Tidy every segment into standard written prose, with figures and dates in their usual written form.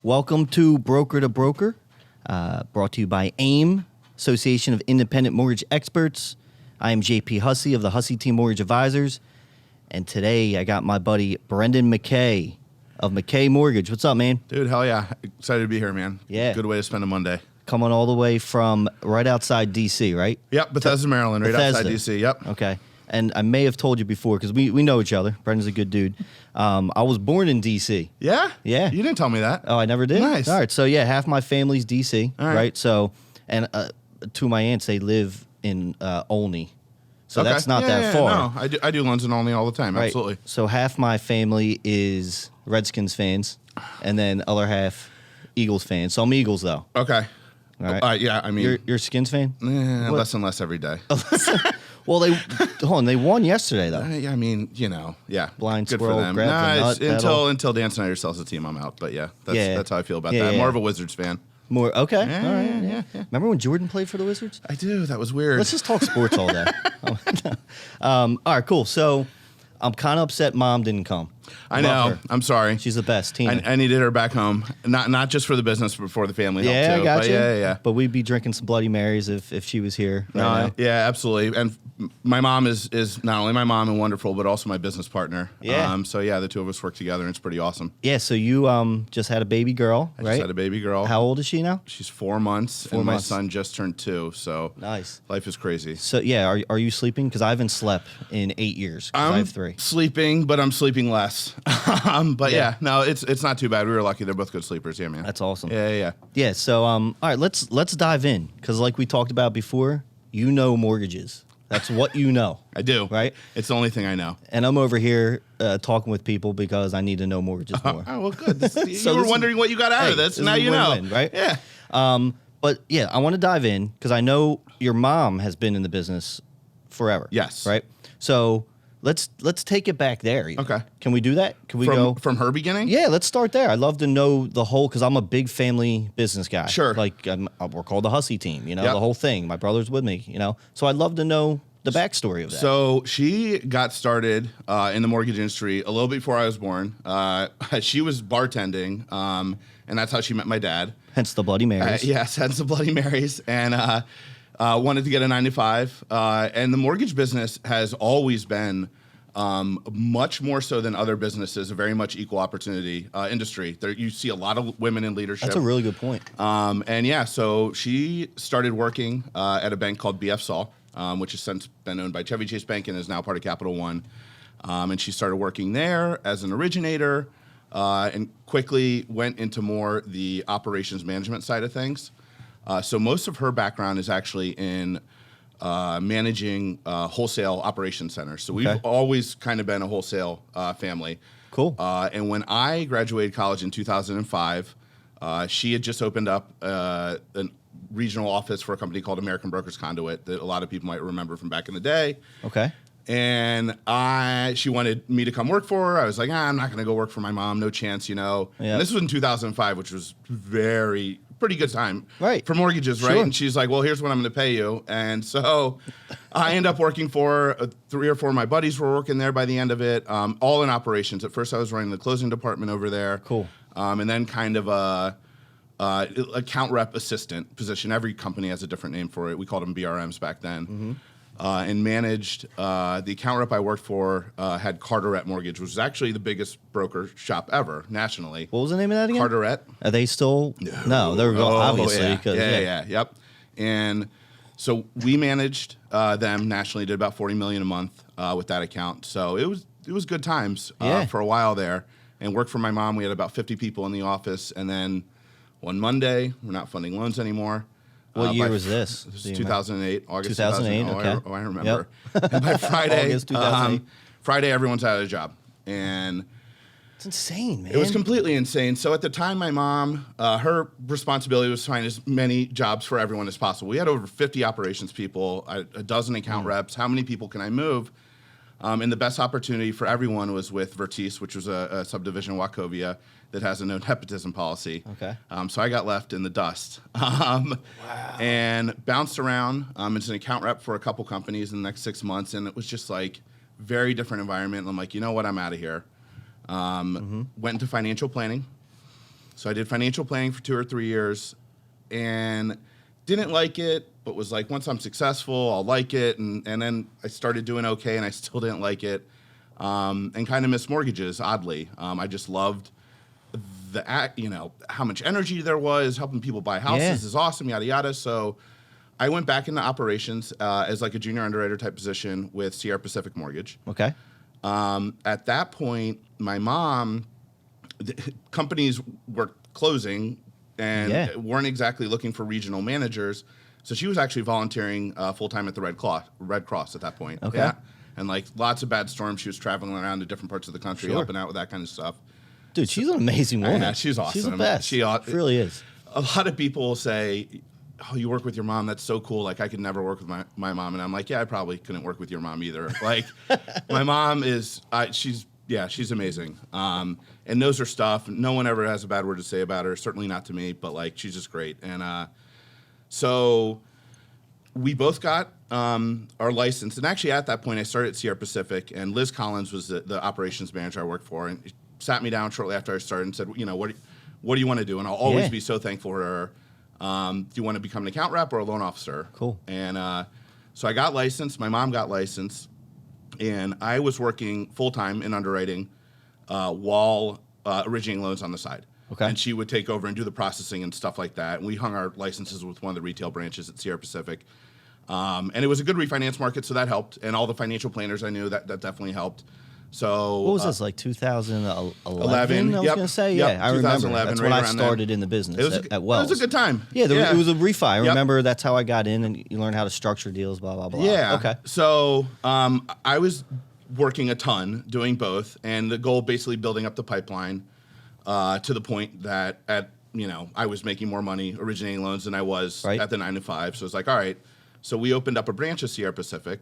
Welcome to Broker to Broker, brought to you by AIM, Association of Independent Mortgage Experts. I am JP Hussey of the Hussey Team Mortgage Advisors, and today I got my buddy Brendan McKay of McKay Mortgage. What's up, man? Dude, hell yeah. Excited to be here, man. Yeah. Good way to spend a Monday. Coming all the way from right outside D.C., right? Yep, Bethesda, Maryland, right outside D.C., yep. Okay. And I may have told you before, because we know each other. Brendan's a good dude. I was born in D.C. Yeah? Yeah. You didn't tell me that. Oh, I never did? Nice. All right. So, yeah, half my family's D.C., All right. right? So, and two of my aunts, they live in Olney. So Okay. that's not Yeah, that far. No, I do Loans and Only all the time, Right. absolutely. So half my family is Redskins fans, and then other half Eagles fans. So I'm Eagles, though. Okay. All right. Yeah, I mean, You're a Skins fan? less and less every day. Well, they won yesterday, though. Yeah, I mean, yeah. Blind good squirrel for them. grabs a nut, Until Dan Snyder sells the team, I'm out. But yeah, Yeah. that's how I feel about Yeah, that. yeah. More of a Wizards fan. More okay. Yeah, All right. yeah. Remember when Jordan played for the Wizards? I do. That was weird. Let's just talk sports all day. All right, cool. So I'm kind of upset Mom didn't come. I Love know. her. I'm sorry. She's the best. Tina. I needed her back home. Not just for the business, but for the family Yeah, help I too. got But you. yeah. But we'd be drinking some Bloody Marys if she was here right now. Yeah, absolutely. And my mom is not only my mom and wonderful, but also my business partner. Yeah. So yeah, the two of us work together, and it's pretty awesome. Yeah, so you just had a baby girl, I right? just had a baby girl. How old is she now? She's 4 months, 4 and months. my son just turned 2. So Nice. life is crazy. So yeah, are you sleeping? Because I haven't slept in 8 years. 'Cause I have 3. Sleeping, but I'm sleeping less. But Yeah. yeah, no, it's not too bad. We were lucky. They're both good sleepers. Yeah, man. That's awesome. Yeah. Yeah. So all right, let's dive in because like we talked about before, you know mortgages. That's what you know. I do. Right? It's the only thing I know. And I'm over here talking with people because I need to know mortgages more. Oh, well, good. You So were this is- wondering what you got out of this. This Now is a you know. win-win, right? Yeah. But yeah, I want to dive in because I know your mom has been in the business forever. Yes. Right. So let's take it back there. even. Okay. Can we do that? Can we go From her beginning? Yeah, let's start there. I'd love to know the whole because I'm a big family business guy. Sure. Like we're called the Hussey Team. Yep. The whole thing. My brother's with me. So I'd love to know the backstory of that. So she got started in the mortgage industry a little bit before I was born. She was bartending, and that's how she met my dad. Hence the Bloody Marys. Yes, had some Bloody Marys, and wanted to get a 9 to 5. And the mortgage business has always been much more so than other businesses, a very much equal opportunity industry. There, you see a lot of women in leadership. That's a really good point. And yeah, so she started working at a bank called BF Saul, which has since been owned by Chevy Chase Bank and is now part of Capital One. And she started working there as an originator and quickly went into more the operations management side of things. So most of her background is actually in managing wholesale operation centers. So we've always kind of been a wholesale family. Cool. And when I graduated college in 2005, she had just opened up a regional office for a company called American Brokers Conduit that a lot of people might remember from back in the day. Okay. And she wanted me to come work for her. I was like, I'm not going to go work for my mom. No chance, Yeah. And this was in 2005, which was pretty good time for mortgages, right? Sure. And she's like, well, here's what I'm going to pay you. And so I end up working for 3 or 4 of my buddies were working there by the end of it, all in operations. At first, I was running the closing department over there. Cool. And then kind of a account rep assistant position. Every company has a different name for it. We called them BRMs back then. Mm-hmm. And managed the account rep I worked for had Carteret Mortgage, which was actually the biggest broker shop ever nationally. What was the name of that again? Carteret. Are they still? No, they're obviously. Yep. And so we managed them nationally. Did about $40 million a month with that account. So it was good times for a while there. And worked for my mom. We had about 50 people in the office. And then one Monday, we're not funding loans anymore. What year was this? This was 2008, August 2008, 2008. okay. I remember. Yep. And by Friday, August 2008. Friday, everyone's out of a job. And It's insane, man. it was completely insane. So at the time, my mom, her responsibility was to find as many jobs for everyone as possible. We had over 50 operations people, a dozen account reps. How many people can I move? And the best opportunity for everyone was with Vertice, which was a subdivision of Wachovia that has a no nepotism policy. Okay. So I got left in the dust and bounced around as an account rep for a couple companies in the next 6 months. And it was just like very different environment. And I'm like, you know what? I'm out of here. Went into financial planning. So I did financial planning for 2 or 3 years and didn't like it, but was like, once I'm successful, I'll like it. And then I started doing okay and I still didn't like it, and kind of missed mortgages, oddly. I just loved how much energy there was, helping people buy houses is awesome, yada, yada. So I went back into operations as like a junior underwriter type position with Sierra Pacific Mortgage. Okay. At that point, my mom, companies were closing and weren't exactly looking for regional managers. So she was actually volunteering full-time at the Red Cross at that point. Okay. Yeah. And like lots of bad storms. She was traveling around to different parts of the country, helping out with that kind of stuff. Dude, she's an amazing woman. Yeah, she's awesome. She's the best. She really is. A lot of people say, oh, you work with your mom? That's so cool. Like, I could never work with my mom. And I'm like, yeah, I probably couldn't work with your mom either. Like, my mom is, she's amazing. And knows her stuff. No one ever has a bad word to say about her. Certainly not to me, but like, she's just great. And so we both got our license. And actually, at that point, I started at Sierra Pacific, and Liz Collins was the operations manager I worked for. And sat me down shortly after I started and said, what do you want to do? And I'll always be so thankful for her. Do you want to become an account rep or a loan officer? Cool. And so I got licensed. My mom got licensed. And I was working full-time in underwriting while originating loans on the side. Okay. And she would take over and do the processing and stuff like that. And we hung our licenses with one of the retail branches at Sierra Pacific. And it was a good refinance market, so that helped. And all the financial planners I knew, that definitely helped. So what was this, like 2011? 11, I was going to say, yep, I remember. That's when I around started then. in the business at Wells. It was a good time. Yeah, it was a refi. I remember that's how I got in, and you learn how to structure deals, blah, blah, blah. Yeah. Okay. So I was working a ton, doing both, and the goal basically building up the pipeline to the point that I was making more money originating loans than I was at the 9 to 5. So it's like, all right. So we opened up a branch of Sierra Pacific,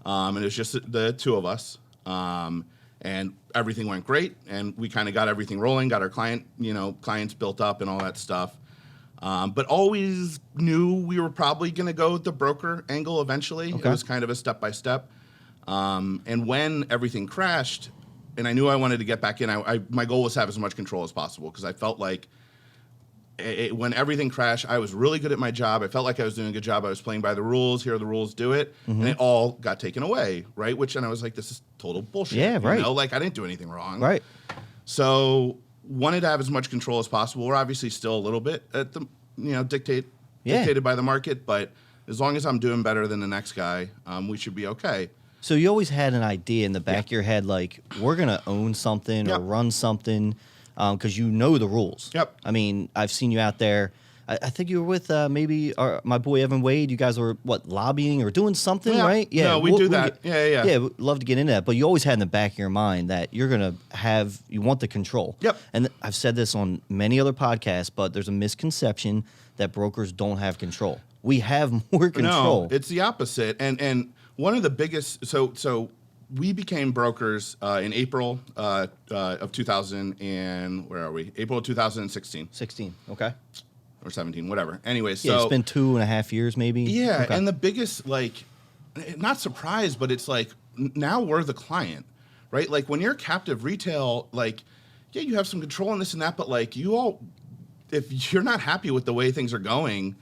and it was just the two of us. And everything went great, and we kind of got everything rolling, got our clients built up and all that stuff. But always knew we were probably going to go the broker angle eventually. Okay. It was kind of a step-by-step. And when everything crashed, and I knew I wanted to get back in, my goal was to have as much control as possible, because I felt like when everything crashed, I was really good at my job. I felt like I was doing a good job. I was playing by the rules. Here are the rules, do it. Mm-hmm. And it all got taken away, right? And I was like, this is total bullshit. Yeah, right. Like, I didn't do anything wrong. Right. So wanted to have as much control as possible. We're obviously still a little bit at the, dictated by the market. But as long as I'm doing better than the next guy, we should be okay. So you always had an idea in the back of your head, like, we're going to own something or run something. Because you know the rules. Yep. I mean, I've seen you out there. I think you were with my boy Evan Wade. You guys were, lobbying or doing something, right? Yeah, no, we do that. Yeah. We'd love to get into that. But you always had in the back of your mind that you're going to you want the control. Yep. And I've said this on many other podcasts, but there's a misconception that brokers don't have control. We have more control. No, it's the opposite. And one of the biggest, so we became brokers in April of 2000 and where are we? April of 2016. 16, okay. Or 17, whatever. Anyway, so it's been 2.5 years, maybe. Yeah, okay. And the biggest, not surprised, but it's like now we're the client, right? Like when you're captive retail, you have some control in this and that, but if you're not happy with the way things are going,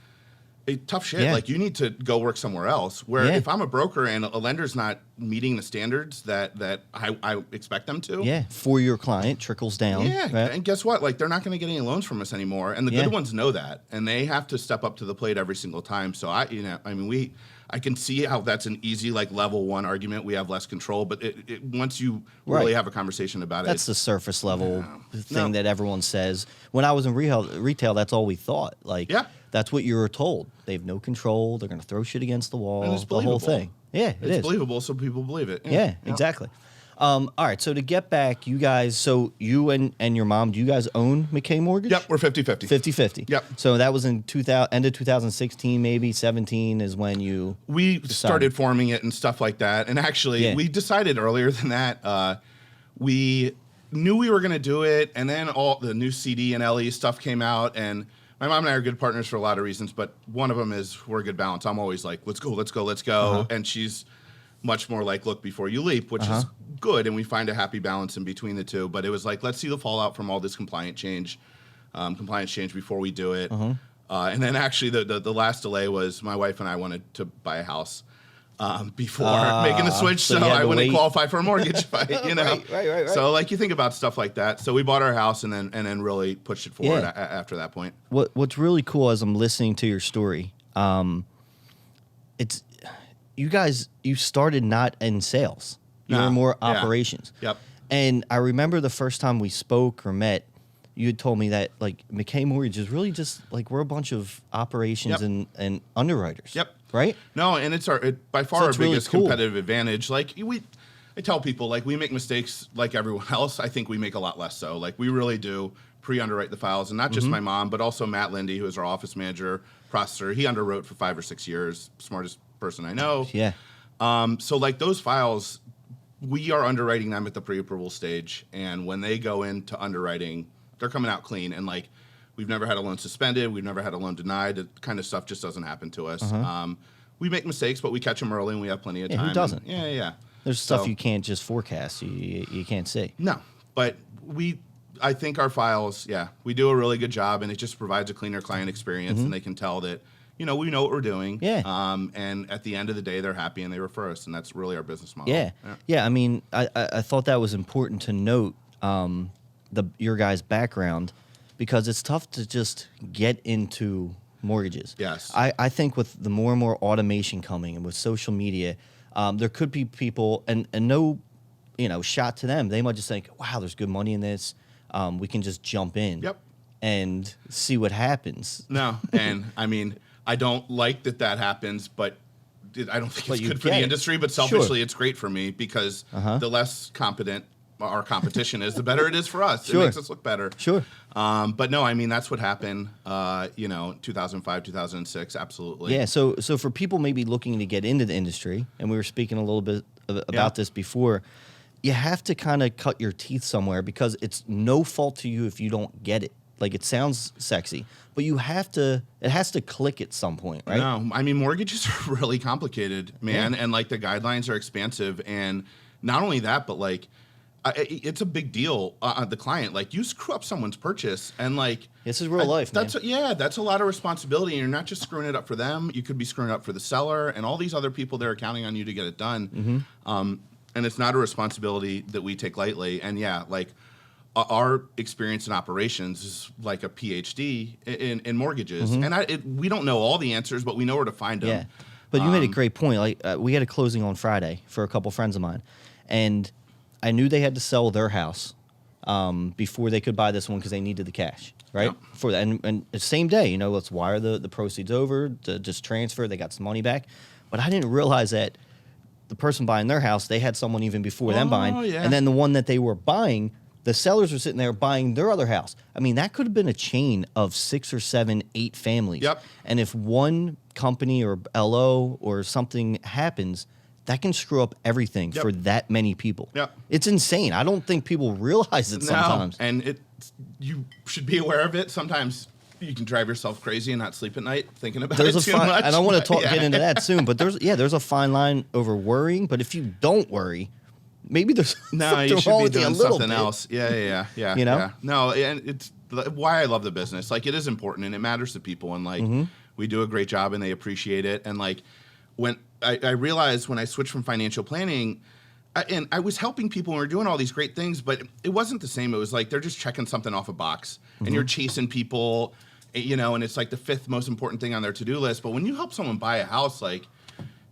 tough shit. Yeah. Like you need to go work somewhere else. Where if I'm a broker and a lender's not meeting the standards that I expect them to, for your client trickles down. Yeah, right? And guess what? They're not going to get any loans from us anymore. And the good ones know that, and they have to step up to the plate every single time. So I can see how that's an easy level one argument. We have less control, but once you really have a conversation about that's the surface level thing that everyone says. When I was in retail, that's all we thought. That's what you were told. They have no control. They're going to throw shit against the wall. And it's the whole thing. Yeah, it's believable, so people believe it. Yeah, exactly. All right, so to get back, you guys, so you and your mom, do you guys own McKay Mortgage? Yep, we're 50-50. 50-50. Yep. So that was in end of 2016, maybe 17 is when you started forming it and stuff like that. And actually, we decided earlier than that. We knew we were going to do it, and then all the new CD and LE stuff came out, and my mom and I are good partners for a lot of reasons, but one of them is we're a good balance. I'm always like, let's go. Uh-huh. And she's much more like, look before you leap, which is good. And we find a happy balance in between the two. But it was like, let's see the fallout from all this compliant change. compliance change before we do it. And then actually the last delay was my wife and I wanted to buy a house before making the switch, so so you had I to wouldn't wait. qualify for a mortgage, you know. Right. So like you think about stuff like that. So we bought our house and then really pushed it forward after that point. What's really cool as I'm listening to your story, it's you started not in sales. You were more operations. Yep. And I remember the first time we spoke or met, you had told me that like McKay Mortgage is really just like we're a bunch of operations and underwriters. Yep. Right? No, and it's by far So our it's really biggest cool. competitive advantage. Like I tell people, like we make mistakes like everyone else. I think we make a lot less so. Like we really do pre-underwrite the files, and not just my mom, but also Matt Lindy, who is our office manager, processor. He underwrote for 5 or 6 years. Smartest person I know. Yeah. So like those files, we are underwriting them at the pre-approval stage, and when they go into underwriting, they're coming out clean. And like we've never had a loan suspended, we've never had a loan denied. That kind of stuff just doesn't happen to us. We make mistakes, but we catch them early, and we have plenty of time. Who doesn't? Yeah. There's stuff you can't just forecast. You can't see. No, but I think our files, we do a really good job, and it just provides a cleaner client experience, and they can tell that, we know what we're doing. Yeah. And at the end of the day, they're happy and they refer us, and that's really our business model. Yeah. I mean, I thought that was important to note your guys' background, because it's tough to just get into mortgages. Yes. I think with the more and more automation coming and with social media, there could be people and no, shot to them. They might just think, wow, there's good money in this. We can just jump in. Yep. And see what happens. No, and I mean, I don't like that happens, but I don't think it's good for the industry. But selfishly, it's great for me, because the less competent our competition is, the better it is for us. It makes us look better. Sure. But no, I mean, that's what happened, 2005, 2006, absolutely. Yeah, so for people maybe looking to get into the industry, and we were speaking a little bit about this before, you have to kind of cut your teeth somewhere, because it's no fault to you if you don't get it. Like, it sounds sexy, but it has to click at some point, right? No, I mean, mortgages are really complicated, man, and like the guidelines are expansive, and not only that, but like, it's a big deal on the client. Like, you screw up someone's purchase, and like this is real life, man. That's a lot of responsibility, and you're not just screwing it up for them. You could be screwing it up for the seller and all these other people that are counting on you to get it done. And it's not a responsibility that we take lightly. And like our experience in operations is like a PhD in mortgages, and we don't know all the answers, but we know where to find them. Yeah, but you made a great point. Like, we had a closing on Friday for a couple friends of mine, and I knew they had to sell their house before they could buy this one, because they needed the cash, right? Yep. For that, and the same day, let's wire the proceeds over, to just transfer. They got some money back, but I didn't realize that the person buying their house, they had someone even before them buying, and then the one that they were buying, the sellers were sitting there buying their other house. I mean, that could have been a chain of 6 or 7, 8 families. Yep. And if one company or LO or something happens, that can screw up everything for that many people. Yep. It's insane. I don't think people realize it sometimes. And you should be aware of it. Sometimes you can drive yourself crazy and not sleep at night thinking about it too much. And I want to get into that soon, but there's a fine line over worrying. But if you don't worry, maybe there's something you should wrong be with you a doing little something bit. else. Yeah. Yeah. No, and it's why I love the business. Like, it is important and it matters to people, and like we do a great job and they appreciate it. And like, when I realized when I switched from financial planning, and I was helping people and we were doing all these great things, but it wasn't the same. It was like they're just checking something off a box, and you're chasing people, and it's like the 5th most important thing on their to-do list. But when you help someone buy a house, like,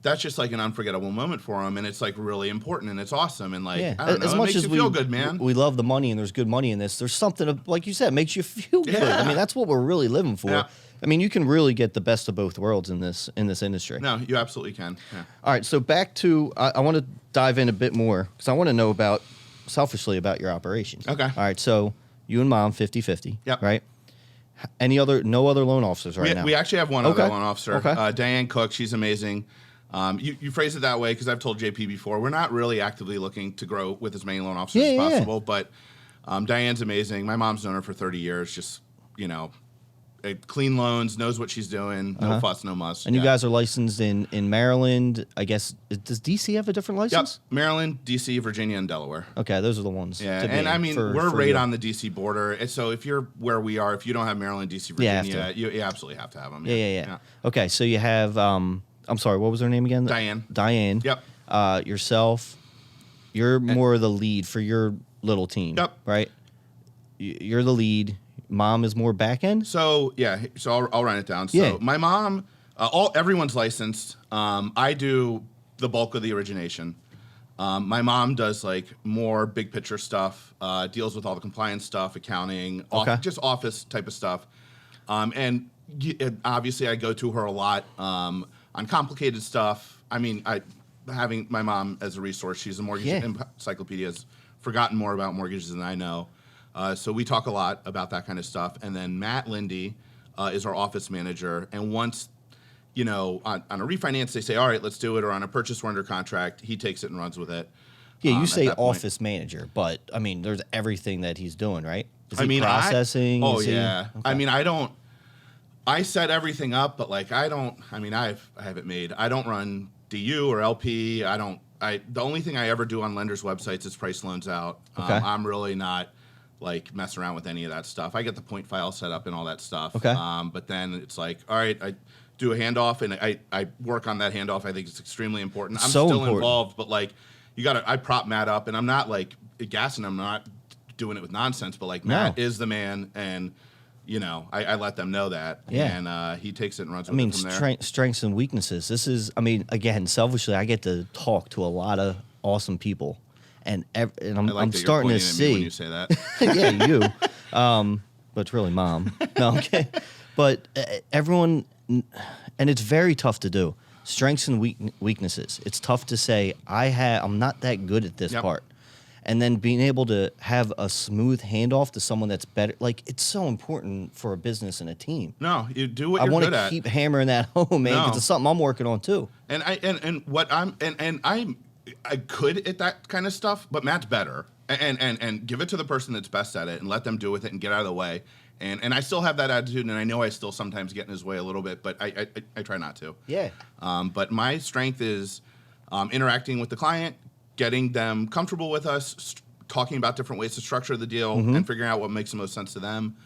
that's just like an unforgettable moment for them, and it's like really important, and it's awesome, and like, I don't know, as it much makes as you feel good, man. We love the money, and there's good money in this. There's something, like you said, makes you feel good. I mean, that's what we're really living for. Yeah. I mean, you can really get the best of both worlds in this industry. No, you absolutely can. Yeah. All right, so back to I want to dive in a bit more, because I want to know selfishly about your operations. Okay. All right, so you and Mom 50-50. Yep. Right. No other loan officers now? We actually have one other loan officer, Okay. Diane Cook. She's amazing. You phrase it that way because I've told JP before, we're not really actively looking to grow with as many loan officers as possible, but Diane's amazing. My mom's known her for 30 years, just, clean loans, knows what she's doing, no fuss, no muss. And you guys are licensed in Maryland. I guess, does DC have a different license? Yep, Maryland, DC, Virginia, and Delaware. Okay, those are the ones. Yeah, to be and I mean, we're for right you. on the DC border. And so if you're where we are, if you don't have Maryland, DC, Virginia, you absolutely have to have them. Yeah. Okay, so you have, I'm sorry, what was her name again? Diane. Yep. Yourself, you're more the lead for your little team. Yep. Right? You're the lead. Mom is more back end? So I'll run it down. So my mom, everyone's licensed. I do the bulk of the origination. My mom does like more big picture stuff, deals with all the compliance stuff, accounting, just office type of stuff. And obviously I go to her a lot on complicated stuff. I mean, having my mom as a resource, she's a mortgage encyclopedia, has forgotten more about mortgages than I know. So we talk a lot about that kind of stuff. And then Matt Lindy is our office manager. And once, on a refinance, they say, all right, let's do it. Or on a purchase, we're under contract. He takes it and runs with it. Yeah, you say office manager, but, I mean, there's everything that he's doing, right? Is he processing? Okay. I mean, I set everything up, but, like, I have it made. I don't run DU or LP. The only thing I ever do on lenders' websites is price loans out. Okay. I'm really not like mess around with any of that stuff. I get the point file set up and all that stuff. Okay. But then it's like, all right, I do a handoff and I work on that handoff. I think it's extremely important. I'm still involved, but like I prop Matt up and I'm not like gassing him. I'm not doing it with nonsense, but like Matt is the man and I let them know that. Yeah. And he takes it and runs with it from there. Strengths and weaknesses. This is, again, selfishly, I get to talk to a lot of awesome people. And I'm starting to see when you say that. yeah, you. But it's really mom. No, okay. But everyone, and it's very tough to do. Strengths and weaknesses. It's tough to say I'm not that good at this part, and then being able to have a smooth handoff to someone that's better. Like it's so important for a business and a team. No, you do what you're good at. I want to keep hammering that home, man, because it's something I'm working on too. And I'm good at that kind of stuff, but Matt's better. And give it to the person that's best at it and let them do with it and get out of the way. And I still have that attitude, and I know I still sometimes get in his way a little bit, but I try not to. Yeah. But my strength is interacting with the client, getting them comfortable with us, talking about different ways to structure the deal, and figuring out what makes the most sense to them.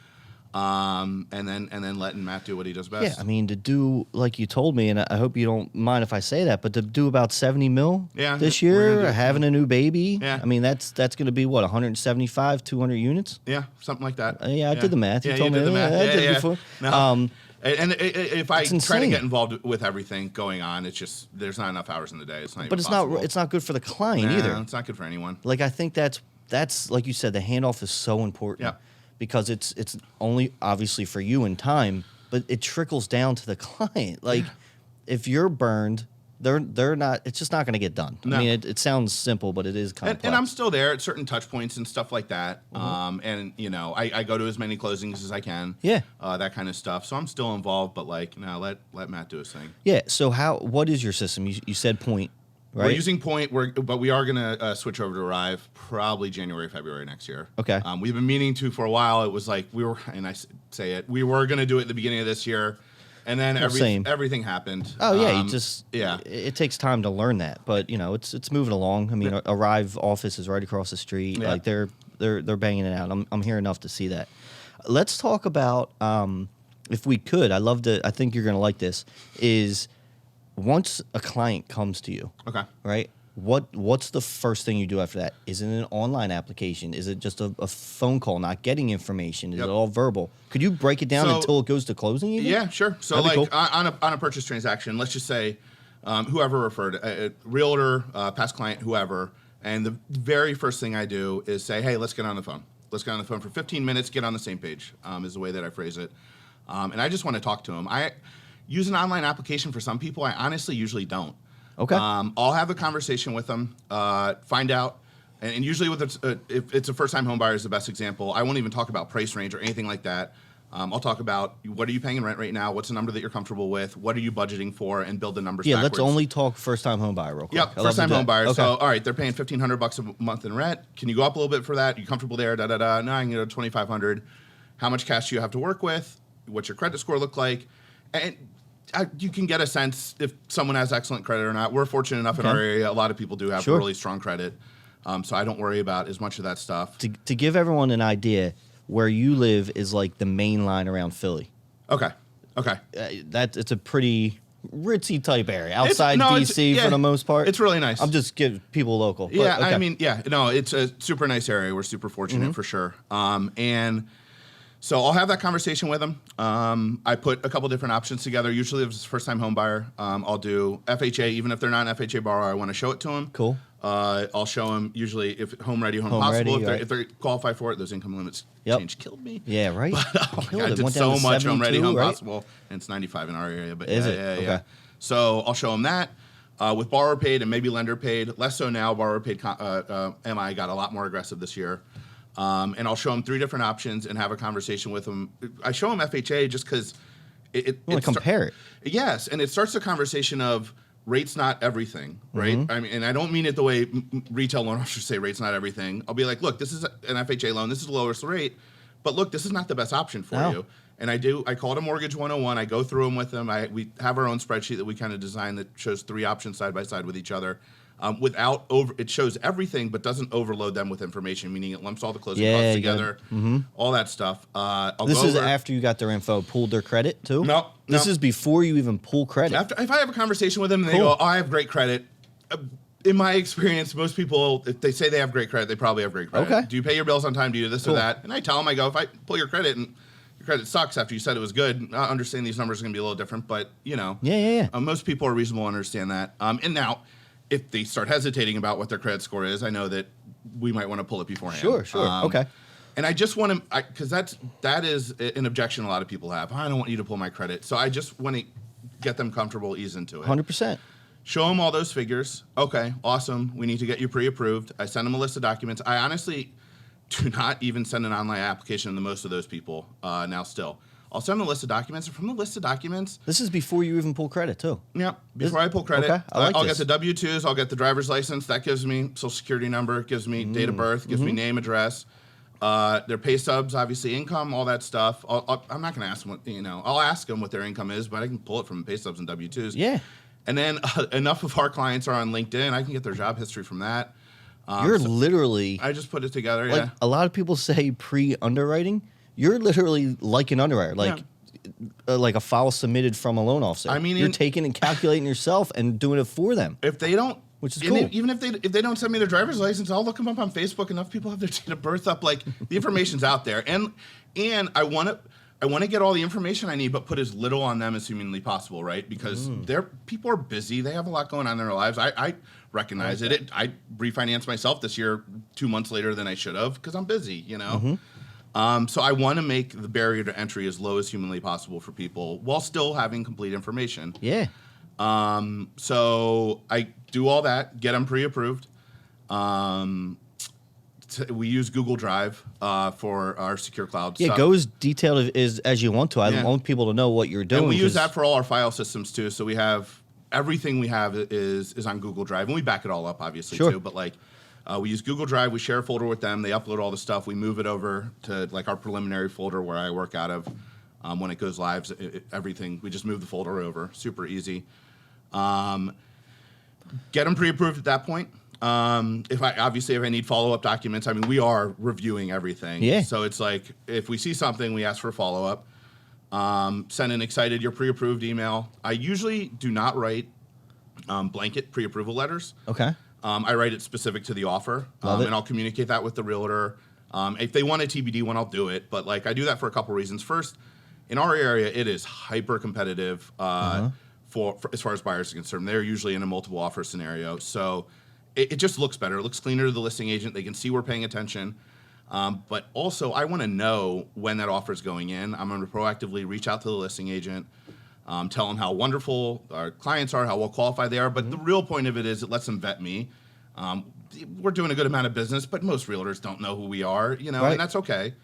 And then letting Matt do what he does best. Yeah, to do like you told me, and I hope you don't mind if I say that, but to do about 70 mil this year, having a new baby. Yeah. That's going to be what, 175, 200 units? Yeah, something like that. I did the math. You told me did the math. I did it before. No. And if I try to get involved with everything going on, it's just there's not enough hours in the day. It's not. But it's possible. It's not good for the client either. It's not good for anyone. Like I think that's like you said, the handoff is so important. Yeah. Because it's only obviously for you in time, but it trickles down to the client. Like if you're burned, they're not. It's just not going to get done. No. It sounds simple, but it is complex. And I'm still there at certain touch points and stuff like that. And I go to as many closings as I can. Yeah. That kind of stuff. So I'm still involved, but like let Matt do his thing. Yeah. So what is your system? You said Point. Right? We're using Point, but we are going to switch over to Arrive probably January, February next year. Okay. We've been meaning to for a while. It was like we were going to do it at the beginning of this year, and then everything happened. Oh yeah, it takes time to learn that, but it's moving along. Arrive office is right across the street. Yeah. Like they're banging it out. I'm here enough to see that. Let's talk about if we could. I think you're going to like this. Is once a client comes to you, okay, right? What's the first thing you do after that? Is it an online application? Is it just a phone call, not getting information? Is it all verbal? Could you break it down until it goes to closing? Even? Yeah, sure. So cool. on a purchase transaction, let's just say whoever referred, a realtor, past client, whoever, and the very first thing I do is say, hey, let's get on the phone. Let's get on the phone for 15 minutes, get on the same page, is the way that I phrase it. And I just want to talk to them. I use an online application for some people. I honestly usually don't. Okay. I'll have a conversation with them, find out, and usually if it's a first-time home buyer is the best example. I won't even talk about price range or anything like that. I'll talk about what are you paying in rent right now, what's the number that you're comfortable with, what are you budgeting for, and build the numbers backwards. Let's only talk first-time home buyer real quick. Yep, first-time home buyer. Okay. So, all right, they're paying $1,500 a month in rent. Can you go up a little bit for that? You comfortable there? No, I can get $2,500. How much cash do you have to work with? what's your credit score look like, and you can get a sense if someone has excellent credit or not. We're fortunate enough in our area; a lot of people do have really strong credit, so I don't worry about as much of that stuff. To give everyone an idea, where you live is like the main line around Philly. Okay. It's a pretty ritzy type area outside DC for the most part. It's really nice. I'm just giving people local. Yeah, okay. I mean, it's a super nice area. We're super fortunate for sure. And so I'll have that conversation with them. I put a couple different options together. Usually, if it's a first-time home buyer, I'll do FHA. Even if they're not an FHA borrower, I want to show it to them. Cool. I'll show them usually if home ready, home possible. If they qualify for it, those income limits change killed me. Yeah, right. But, I did so much home ready, home possible, and it's 95 in our area. But is it? Yeah. Okay. So I'll show them that. With borrower paid and maybe lender paid, less so now. Borrower paid MI got a lot more aggressive this year. And I'll show them 3 different options and have a conversation with them. I show them FHA just because you want to compare it. Yes, and it starts the conversation of rate's not everything, right? I mean, and I don't mean it the way retail loan officers say rate's not everything. I'll be like, look, this is an FHA loan. This is the lowest rate. But look, this is not the best option for you. And I call it a Mortgage 101. I go through them with them. We have our own spreadsheet that we kind of design that shows 3 options side by side with each other. It shows everything, but doesn't overload them with information, meaning it lumps all the closing costs together, all that stuff. This is after you got their info, pulled their credit too? No. This is before you even pull credit. If I have a conversation with them and they go, I have great credit, in my experience, most people, if they say they have great credit, they probably have great credit. Okay. Do you pay your bills on time? Do you do this or that? And I tell them, I go, if I pull your credit and your credit sucks after you said it was good, I understand these numbers are going to be a little different, but, most people are reasonable to understand that. And now, if they start hesitating about what their credit score is, I know that we might want to pull it beforehand. Sure. Okay. And I just want to, because that is an objection a lot of people have. I don't want you to pull my credit. So I just want to get them comfortable, ease into it. 100%. Show them all those figures. Okay, awesome. We need to get you pre-approved. I send them a list of documents. I honestly do not even send an online application to most of those people now still. I'll send them a list of documents. And from the list of documents... This is before you even pull credit, too. Yeah, before I pull credit. Okay, I'll get the W-2s. I'll get the driver's license. That gives me social security number. It gives me date of birth. Gives me name, address. Their pay stubs, obviously income, all that stuff. I'm not going to ask them I'll ask them what their income is, but I can pull it from pay stubs and W-2s. Yeah. And then enough of our clients are on LinkedIn. I can get their job history from that. You're literally... I just put it together, A lot of people say pre-underwriting. You're literally like an underwriter, like a file submitted from a loan officer. I mean, you're taking and calculating yourself and doing it for them. If they don't... Which is cool. Even if they don't send me their driver's license, I'll look them up on Facebook. Enough people have their date of birth up. Like, the information's out there. And I want to get all the information I need, but put as little on them as humanly possible, right? Because people are busy. They have a lot going on in their lives. I recognize it. I refinanced myself this year 2 months later than I should have because I'm busy, So I want to make the barrier to entry as low as humanly possible for people while still having complete information. Yeah. So I do all that, get them pre-approved. We use Google Drive for our secure cloud stuff. Go as detailed as you want to. I want people to know what you're doing. And we use that for all our file systems too. So we have everything we have is on Google Drive, and we back it all up obviously too. But we use Google Drive. We share a folder with them. They upload all the stuff. We move it over to our preliminary folder where I work out of. When it goes live, everything we just move the folder over. Super easy. Get them pre-approved at that point. If I need follow-up documents, we are reviewing everything. Yeah. So it's like if we see something, we ask for follow-up. Send an excited, you're pre-approved email. I usually do not write blanket pre-approval letters. Okay. I write it specific to the offer, Love it. and I'll communicate that with the realtor. If they want a TBD one, I'll do it. But I do that for a couple reasons. First, in our area, it is hyper competitive for as far as buyers are concerned. They're usually in a multiple offer scenario, so it just looks better. It looks cleaner to the listing agent. They can see we're paying attention. But also, I want to know when that offer is going in. I'm going to proactively reach out to the listing agent, tell them how wonderful our clients are, how well qualified they are. But the real point of it is it lets them vet me. We're doing a good amount of business, but most realtors don't know who we are, Right. and that's okay.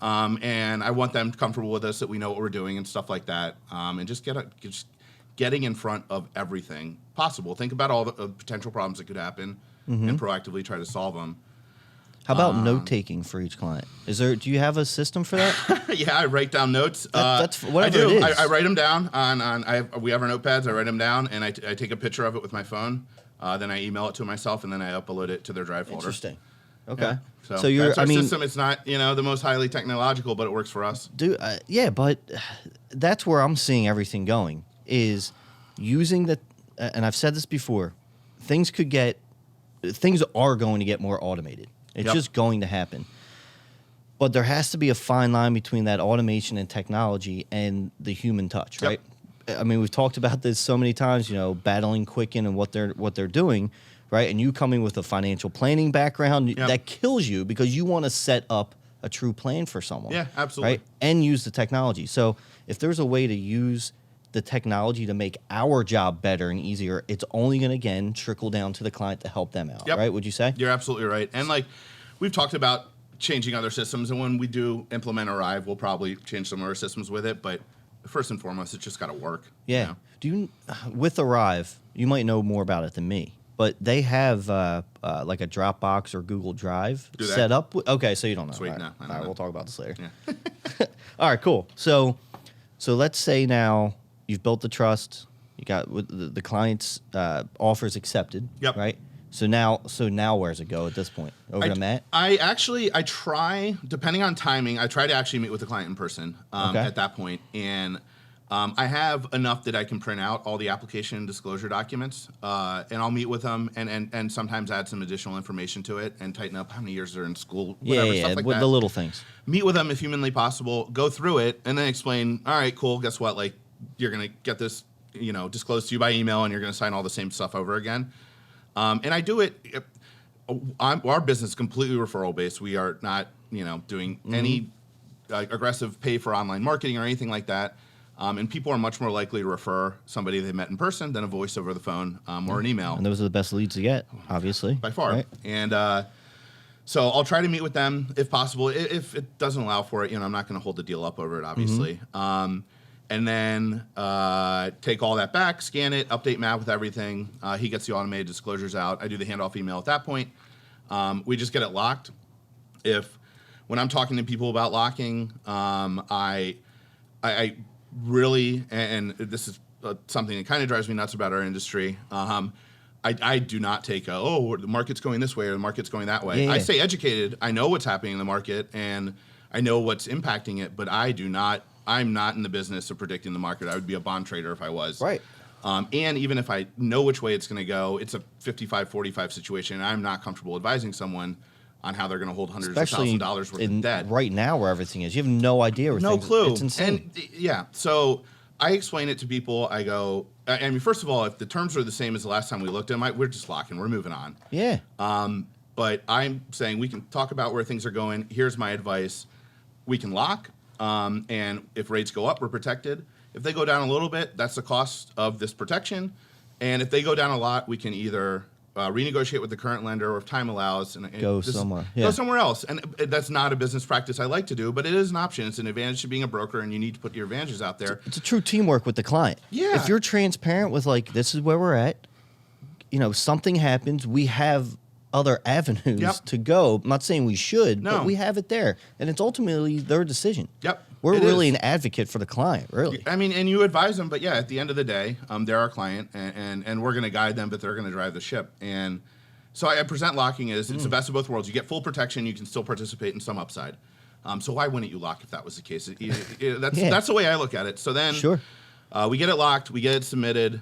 And I want them comfortable with us, that we know what we're doing and stuff like that. And just getting in front of everything possible. Think about all the potential problems that could happen and proactively try to solve them. How about note taking for each client? Do you have a system for that? Yeah, I write down notes. That's whatever I do. it is. I write them down we have our notepads. I write them down, and I take a picture of it with my phone. Then I email it to myself, and then I upload it to their Drive folder. Interesting. Okay. Yeah. So you're, that's our system. It's not, the most highly technological, but it works for us. Yeah, but that's where I'm seeing everything going is using and I've said this before, things are going to get more automated. It's just going to happen. But there has to be a fine line between that automation and technology and the human touch, right? I mean, we've talked about this so many times, battling Quicken and what they're doing, right? And you coming with a financial planning background, that kills you because you want to set up a true plan for someone. Yeah, absolutely. Right? And use the technology. So if there's a way to use the technology to make our job better and easier, it's only going to, again, trickle down to the client to help them out, right? Would you say? You're absolutely right. And we've talked about changing other systems, and when we do implement Arrive, we'll probably change some of our systems with it, but first and foremost, it's just got to work. Yeah. With Arrive, you might know more about it than me, but they have like a Dropbox or Google Drive set up. Okay, so you don't know. Sweet, all right. No, I don't know. We'll talk about this later. Yeah. All right, cool. So let's say now you've built the trust. You got the client's offers accepted. Yep. Right. So now where's it go at this point? Over to Matt. I try, depending on timing, I try to actually meet with the client in person at that point, and I have enough that I can print out all the application and disclosure documents, and I'll meet with them and sometimes add some additional information to it and tighten up how many years they're in school, whatever, stuff like that. The little things. Meet with them if humanly possible, go through it, and then explain, all right, cool, guess what? You're going to get this, disclosed to you by email, and you're going to sign all the same stuff over again. And I do it. Our business is completely referral based. We are not, doing any aggressive pay for online marketing or anything like that. And people are much more likely to refer somebody they met in person than a voice over the phone or an email. And those are the best leads to get, obviously. By far. Right? And so I'll try to meet with them if possible. If it doesn't allow for it, I'm not going to hold the deal up over it, obviously. And then take all that back, scan it, update Matt with everything. He gets the automated disclosures out. I do the handoff email at that point. We just get it locked. When I'm talking to people about locking, I really, and this is something that kind of drives me nuts about our industry, I do not take the market's going this way or the market's going that way. Yeah. I stay educated. I know what's happening in the market, and I know what's impacting it, but I'm not in the business of predicting the market. I would be a bond trader if I was. Right. And even if I know which way it's going to go, it's a 55-45 situation, and I'm not comfortable advising someone on how they're going to hold hundreds of thousands of dollars worth of debt. Right now where everything is. You have no idea where no things clue. It's insane. And so I explain it to people. I go, first of all, if the terms are the same as the last time we looked at them, we're just locking. We're moving on. Yeah. But I'm saying we can talk about where things are going. Here's my advice. We can lock. And if rates go up, we're protected. If they go down a little bit, that's the cost of this protection. And if they go down a lot, we can either renegotiate with the current lender, or if time allows, go somewhere else. And that's not a business practice I like to do, but it is an option. It's an advantage to being a broker, and you need to put your advantages out there. It's a true teamwork with the client. Yeah. If you're transparent with this is where we're at, something happens, we have other avenues to go. I'm not saying we should, but we have it there. And it's ultimately their decision. Yep. We're really an advocate for the client, really. I mean, and you advise them, but at the end of the day, they're our client, and we're going to guide them, but they're going to drive the ship. And so I present locking as it's the best of both worlds. You get full protection, you can still participate in some upside. So why wouldn't you lock if that was the case? That's the way I look at it. So then we get it locked, we get it submitted,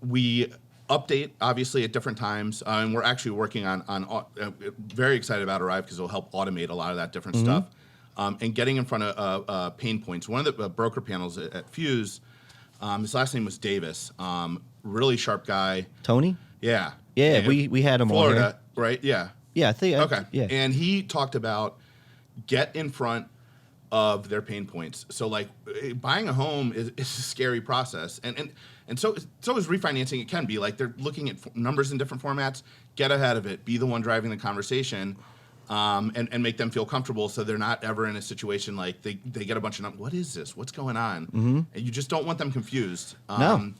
we update, obviously, at different times, and we're actually working on very excited about Arrive because it'll help automate a lot of that different stuff. And getting in front of pain points. One of the broker panels at Fuse, his last name was Davis, really sharp guy. Tony? Yeah. Yeah, we had him Florida, on here. right? Yeah. Yeah, I think. Okay. Yeah. And he talked about get in front of their pain points. So buying a home is a scary process. And so is refinancing. It can be they're looking at numbers in different formats. Get ahead of it. Be the one driving the conversation. And make them feel comfortable so they're not ever in a situation they get a bunch of what is this? What's going on? And you just don't want them confused. No.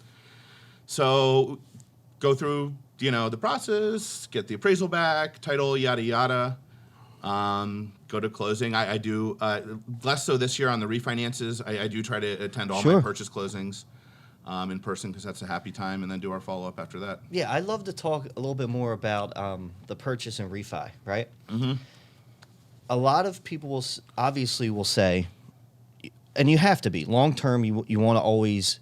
So go through the process, get the appraisal back, title, yada, yada. Go to closing. I do less so this year on the refinances. I do try to attend all my purchase closings in person because that's a happy time, and then do our follow-up after that. Yeah, I'd love to talk a little bit more about the purchase and refi, right? Mm-hmm. A lot of people will say, and you have to be, long-term, you want to always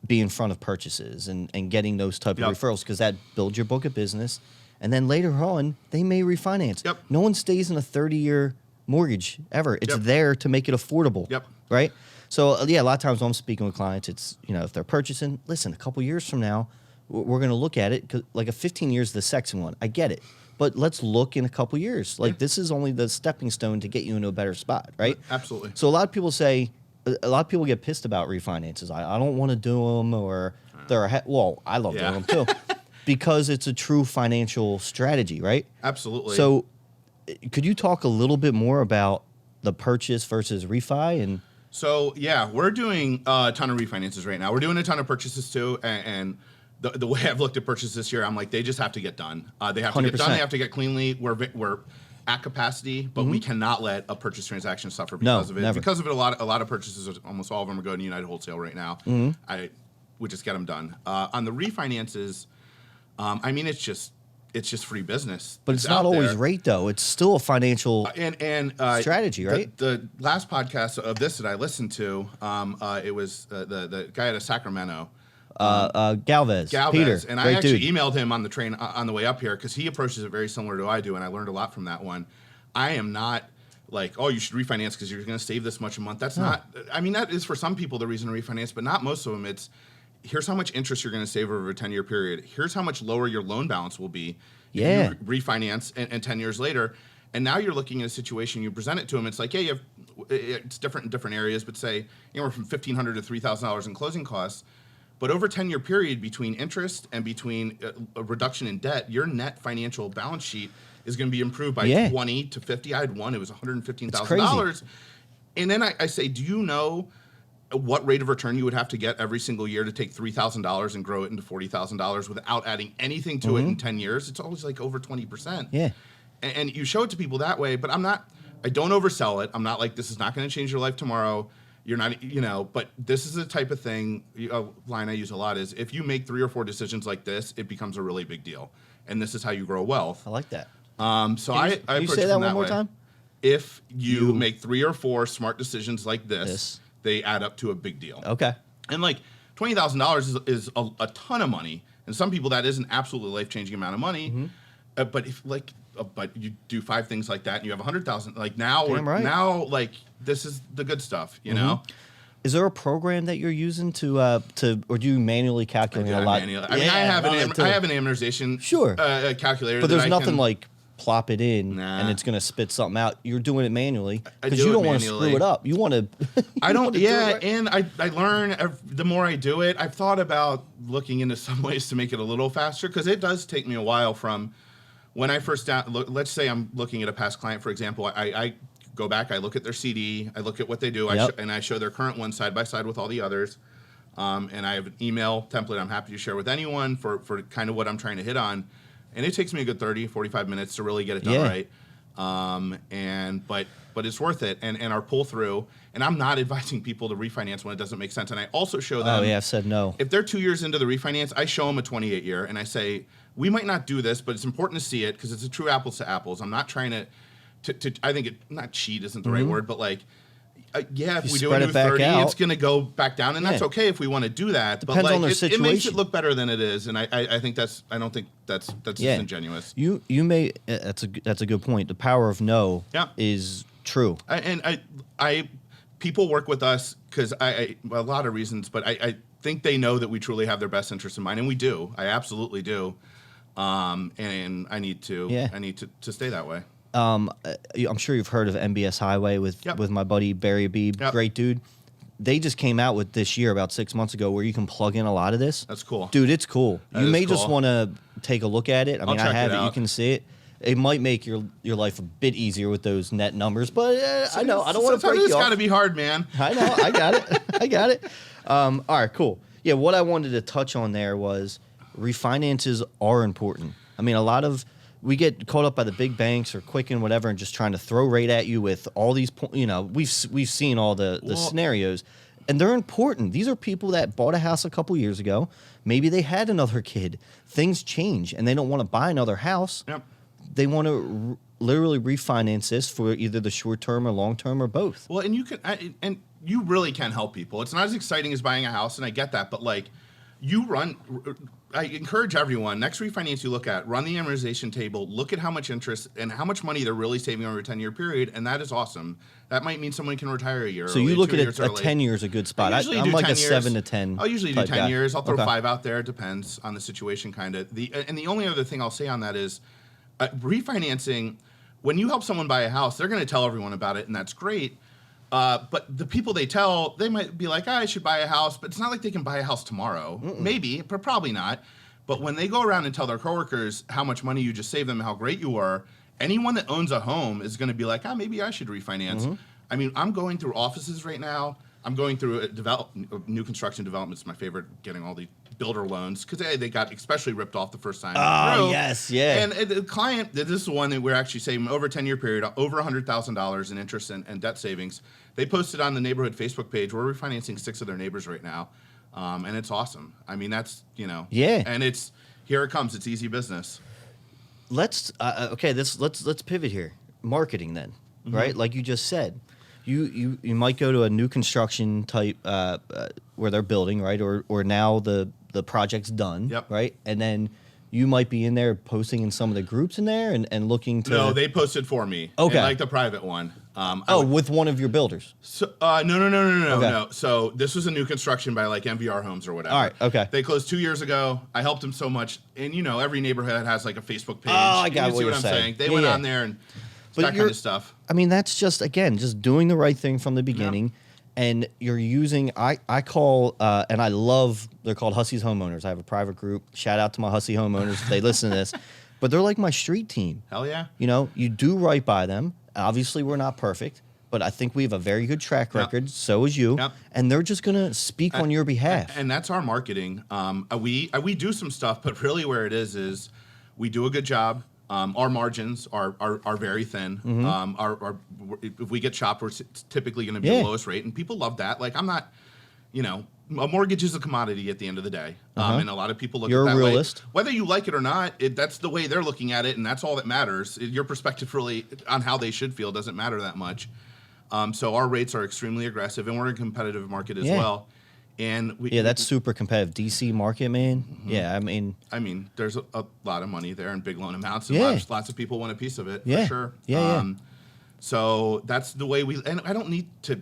be in front of purchases and getting those type of referrals because that builds your book of business. And then later on, they may refinance. Yep. No one stays in a 30-year mortgage ever. It's there to make it affordable. Yep. Right? So, a lot of times when I'm speaking with clients, it's, if they're purchasing, listen, a couple years from now, we're going to look at it. 'Cause like a 15 years is the sexy one. I get it. But let's look in a couple years. Like, this is only the stepping stone to get you into a better spot, right? Absolutely. So, a lot of people get pissed about refinances. I don't want to do them, or I love doing them too. Because it's a true financial strategy, right? Absolutely. So, could you talk a little bit more about the purchase versus refi? So, we're doing a ton of refinances right now. We're doing a ton of purchases too. And the way I've looked at purchases this year, I'm like, they just have to get done. They have to get 100%. done. They have to get cleanly. We're at capacity, but we cannot let a purchase transaction suffer because of it. Never. Because of it, a lot of purchases, almost all of them are going to United Wholesale right now. We just get them done. On the refinances, it's just free business. But it's not always rate, though. It's still a financial strategy, right? The last podcast of this that I listened to, it was the guy out of Sacramento. Galvez, Peter, and I actually emailed him on the train on the way up here because he approaches it very similar to I do, and I learned a lot from that one. I am not like, oh, you should refinance because you're going to save this much a month. That's not. I mean, that is for some people the reason to refinance, but not most of them. It's here's how much interest you're going to save over a 10-year period. Here's how much lower your loan balance will be if you refinance and 10 years later. And now you're looking at a situation, you present it to them, it's like, yeah, it's different in different areas, but say anywhere from $1,500 to $3,000 in closing costs. But over a 10-year period between interest and between a reduction in debt, your net financial balance sheet is going to be improved by 20 to 50. I had one, it was $115,000. And then I say, do you know what rate of return you would have to get every single year to take $3,000 and grow it into $40,000 without adding anything to it in 10 years? It's always like over 20%. Yeah. And you show it to people that way, but I don't oversell it. I'm not like, this is not going to change your life tomorrow. You're not, but this is the type of thing, a line I use a lot is, if you make 3 or 4 decisions like this, it becomes a really big deal. And this is how you grow wealth. I like that. So I can you say that one more time? If you make 3 or 4 smart decisions like this, they add up to a big deal. Okay. And like $20,000 is a ton of money. And some people that is an absolutely life-changing amount of money. But if but you do 5 things like that and you have 100,000, like now, like this is the good stuff, you know? Is there a program that you're using to or do you manually calculate a lot? I mean, I have an amortization calculator. But there's nothing like plop it in and it's going to spit something out. You're doing it manually because you don't want to screw it up. You want to. I don't. And I learn the more I do it. I've thought about looking into some ways to make it a little faster because it does take me a while from when I first let's say I'm looking at a past client, for example. I go back, I look at their CD, I look at what they do, and I show their current one side by side with all the others. And I have an email template I'm happy to share with anyone for kind of what I'm trying to hit on. And it takes me a good 30, 45 minutes to really get it done right. But it's worth it. And our pull through, and I'm not advising people to refinance when it doesn't make sense. And I also show them. I've said no. If they're 2 years into the refinance, I show them a 28 year and I say, we might not do this, but it's important to see it because it's a true apples to apples. I'm not trying to I think not cheat isn't the right word, but like, if we do a new 30, it's going to go back down, and that's okay if we want to do that. Depends but like, on their situation. It makes it look better than it is, and I think I don't think that's disingenuous. You may that's a good point. The power of no is true. I people work with us because a lot of reasons, but I think they know that we truly have their best interest in mind, and we do. I absolutely do. And I need to stay that way. I'm sure you've heard of MBS Highway with my buddy Barry Beebe, great dude. They just came out with this year about 6 months ago where you can plug in a lot of this. That's cool. Dude, it's cool. That you may just want to take a look at it. I mean, I have it. You can see it. It might make your life a bit easier with those net numbers, but I know. I don't want to break you off. It's got to be hard, man. I know. I got it. I got it. All right, cool. Yeah, what I wanted to touch on there was refinances are important. I mean, we get caught up by the big banks or Quicken, whatever, and just trying to throw rate at you with all these, we've seen all the scenarios, and they're important. These are people that bought a house a couple years ago. Maybe they had another kid. Things change, and they don't want to buy another house. Yep. They want to literally refinance this for either the short term or long term or both. Well, and you really can help people. It's not as exciting as buying a house, and I get that, but like I encourage everyone, next refinance you look at, run the amortization table, look at how much interest and how much money they're really saving over a 10-year period, and that is awesome. That might mean someone can retire a year So early, you look 2 at years a early. 10 years a good spot. I'm like a 7 to 10. I'll usually do 10 guy. years. I'll throw Okay. 5 out there. It depends on the situation, kind of. And the only other thing I'll say on that is refinancing, when you help someone buy a house, they're going to tell everyone about it, and that's great. But the people they tell, they might be like, I should buy a house, but it's not like they can buy a house tomorrow. Maybe, but probably not. But when they go around and tell their coworkers how much money you just saved them, how great you are, anyone that owns a home is going to be like, maybe I should refinance. I mean, I'm going through offices right now. I'm going through new construction developments. My favorite, getting all the builder loans because they got especially ripped off the first time. Oh, yes, yeah. And the client, this is the one that we're actually saving over a 10-year period, over $100,000 in interest and debt savings. They posted on the neighborhood Facebook page, we're refinancing 6 of their neighbors right now. And it's awesome. I mean, that's, Yeah. And here it comes. It's easy business. Let's pivot here. Marketing then, right? Like you just said. You might go to a new construction type where they're building, right? Or now the project's done, Yep. right? And then you might be in there posting in some of the groups in there and looking to... No, they posted for me. Okay. In, like the private one. With one of your builders. So, no. Okay. No. So this was a new construction by like MVR Homes or whatever. All right, okay. They closed 2 years ago. I helped them so much. And every neighborhood has like a Facebook page. Oh, I got you what see you're I'm saying. saying. They Yeah, went yeah. on there and But that kind of stuff. I mean, that's just doing the right thing from the beginning. And you're using, I call, and I love, they're called Hussey's Homeowners. I have a private group. Shout out to my Hussey homeowners if they listen to this. But they're like my street team. Hell yeah. You do right by them. Obviously, we're not perfect, but I think we have a very good track record. So is you. Yep. And they're just going to speak on your behalf. And that's our marketing. We do some stuff, but really where it is we do a good job. Our margins are very thin. If we get shopped, we're typically going to be the lowest rate, and people love that. Like I'm not, a mortgage is a commodity at the end of the day, and a lot of people look You're at that a realist. way. Whether you like it or not, that's the way they're looking at it, and that's all that matters. Your perspective really on how they should feel doesn't matter that much. So our rates are extremely aggressive, and we're in a competitive market as well. And that's super competitive. DC market, man. Yeah, I mean, there's a lot of money there and big loan amounts, and lots of people want a piece of it, for sure. Yeah. So that's the way and I don't need to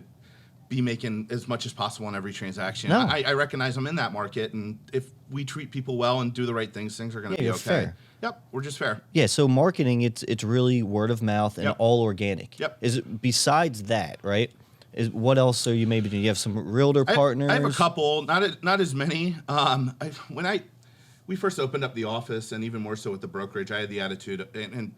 be making as much as possible on every transaction. No. I recognize I'm in that market, and if we treat people well and do the right things are going to be you're okay. fair. Yep, we're just fair. Yeah, so marketing, it's really word of mouth and all organic. Yep. Is it besides that, right? What else are you maybe doing? You have some realtor partners? I have a couple, not as many. When we first opened up the office, and even more so with the brokerage, I had the attitude, and